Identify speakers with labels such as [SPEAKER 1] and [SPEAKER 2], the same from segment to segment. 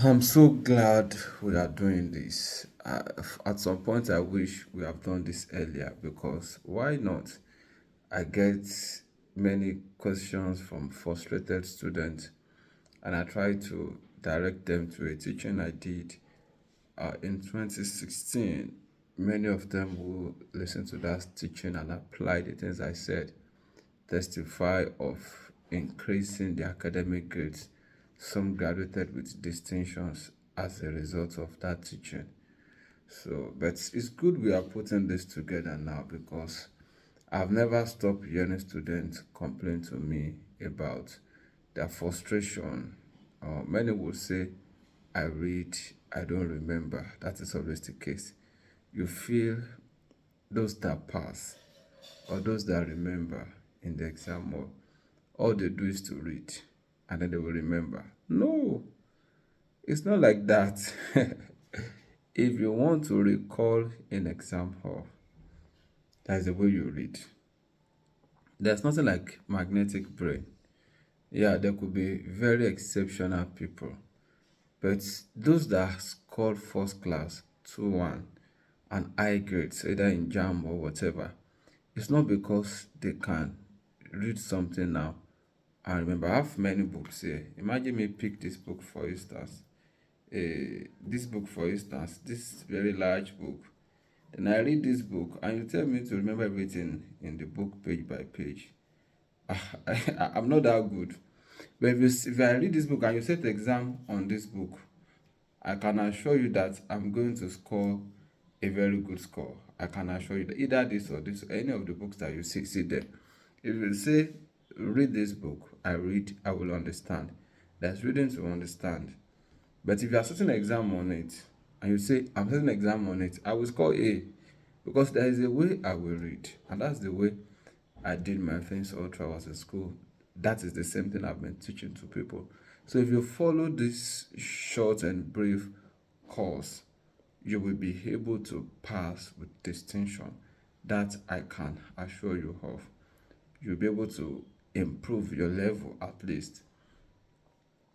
[SPEAKER 1] I'm so glad we are doing this. At some point, I wish we have done this earlier because why not? I get many questions from frustrated students, and I try to direct them to a teaching I did in 2016. Many of them who listen to that teaching and apply the things I said testify of increasing the academic grades. Some graduated with distinctions as a result of that teaching. So, but it's good we are putting this together now because I've never stopped hearing students complain to me about their frustration. Many will say, I read, I don't remember. That is always the case. You feel those that pass or those that remember in the exam hall, all they do is to read and then they will remember. No, it's not like that. If you want to recall in exam hall, that's the way you read. There's nothing like magnetic brain. Yeah, there could be very exceptional people, but those that scored first class, 2-1, and high grades, either in JAM or whatever, it's not because they can read something now. I remember I have many books here. Imagine me pick this book for instance. This book for instance, this very large book. Then I read this book and you tell me to remember everything in the book page by page. I'm not that good. But if I read this book and you set exam on this book, I can assure you that I'm going to score a very good score. I can assure you that either this or this, any of the books that you see there. If you say, read this book, I read, I will understand. There's reading to understand. But if you are setting an exam on it, and you say, I'm setting an exam on it, I will score A. Because there is a way I will read. And that's the way I did my things all through I was in school. That is the same thing I've been teaching to people. So if you follow this short and brief course, you will be able to pass with distinction. That I can assure you of. You'll be able to improve your level at least.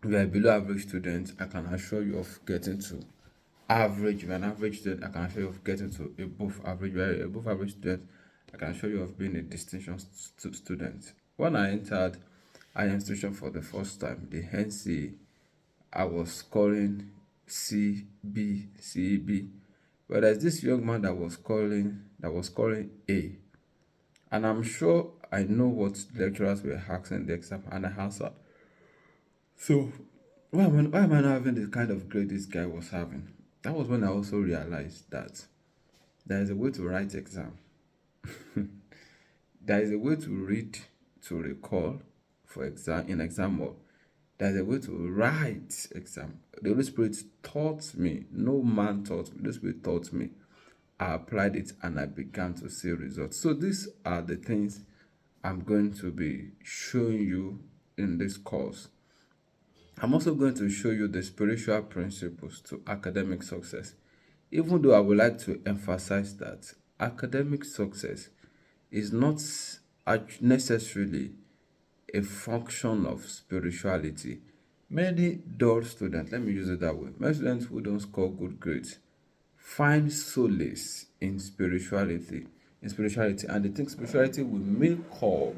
[SPEAKER 1] If you are below average student, I can assure you of getting to average. If you're an average student, I can assure you of getting to above average. If you're above average student, I can assure you of being a distinction student. When I entered higher institution for the first time, the NC, I was scoring C, B, C, B. But there's this young man that was scoring A. And I'm sure I know what lecturers were asking the exam and I answered. So why am I not having the kind of grade this guy was having? That was when I also realized that there is a way to write exam. There is a way to read to recall for exam in exam hall. There's a way to write exam. The Holy Spirit taught me. No man taught me. The Holy Spirit taught me. I applied it and I began to see results. So these are the things I'm going to be showing you in this course. I'm also going to show you the spiritual principles to academic success. Even though I would like to emphasize that academic success is not necessarily a function of spirituality. Many dull students, let me use it that way, many students who don't score good grades find solace in spirituality, and they think spirituality will make up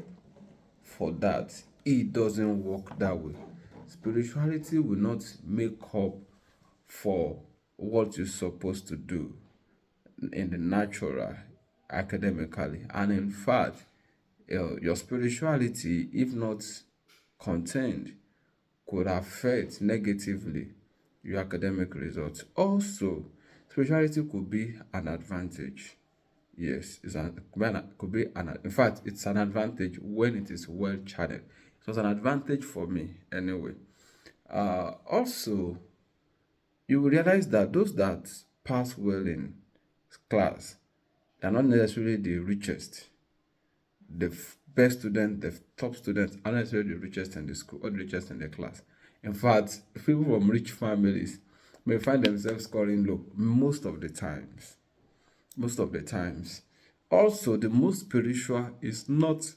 [SPEAKER 1] for that. It doesn't work that way. Spirituality will not make up for what you're supposed to do in the natural academically. And in fact, your spirituality, if not contained, could affect negatively your academic results. Also, spirituality could be an advantage. Yes, could be an in fact it's an advantage when it is well channeled. It was an advantage for me anyway. Also, you will realize that those that pass well in class, they are not necessarily the richest. The best student, the top students are not necessarily the richest in the school or the richest in the class. In fact, people from rich families may find themselves scoring low most of the times. Most of the times. Also, the most spiritual is not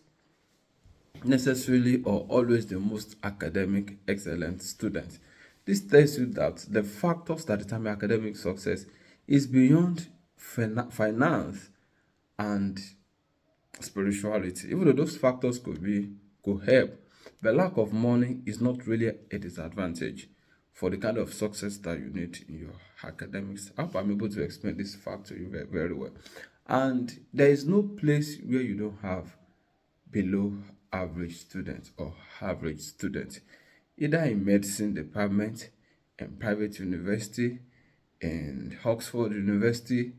[SPEAKER 1] necessarily or always the most academic excellent student. This tells you that the factors that determine academic success is beyond finance and spirituality. Even though those factors could help, the lack of money is not really a disadvantage for the kind of success that you need in your academics. I hope I'm able to explain this fact to you very, very well. And there is no place where you don't have below average students or average students, either in medicine department, in private university, in Oxford University,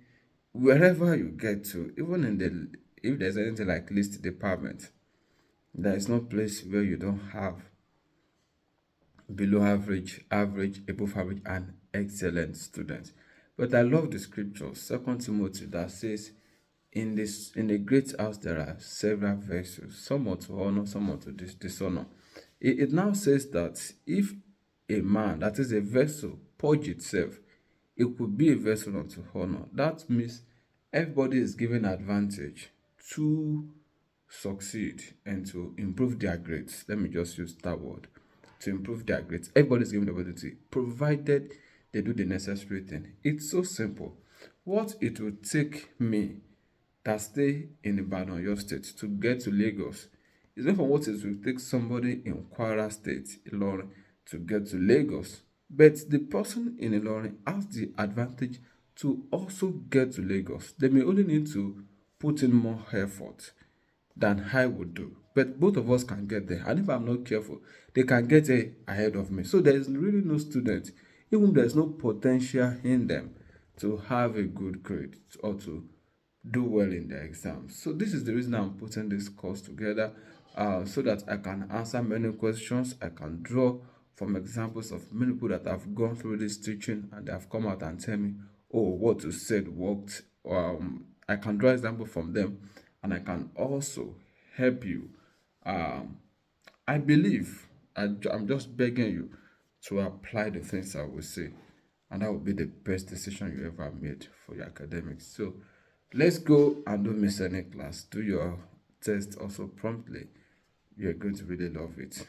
[SPEAKER 1] wherever you get to, even in the if there's anything like list department, there is no place where you don't have below average, average, above average, and excellent students. But I love the scripture, Second Timothy, that says, in a great house there are several vessels, some are to honor, some are to dishonor. It now says that if a man, that is a vessel, purge itself, it could be a vessel unto honor. That means everybody is given advantage to succeed and to improve their grades. Let me just use that word, to improve their grades. Everybody's given the opportunity, provided they do the necessary thing. It's so simple. What it will take me that stay in Ibadan, your state, to get to Lagos is not from what it will take somebody in Kwara State, Ilorin, to get to Lagos. But the person in Ilorin has the advantage to also get to Lagos. They may only need to put in more effort than I would do. But both of us can get there. And if I'm not careful, they can get there ahead of me. So there is really no student, even there's no potential in them to have a good grade or to do well in their exams. So this is the reason I'm putting this course together, so that I can answer many questions. I can draw from examples of many people that have gone through this teaching and they have come out and tell me, oh, what you said worked. I can draw example from them, and I can also help you. Um, I believe I'm just begging you to apply the things I will say, and that will be the best decision you ever made for your academics. So let's go and don't miss any class. Do your test also promptly. You're going to really love it.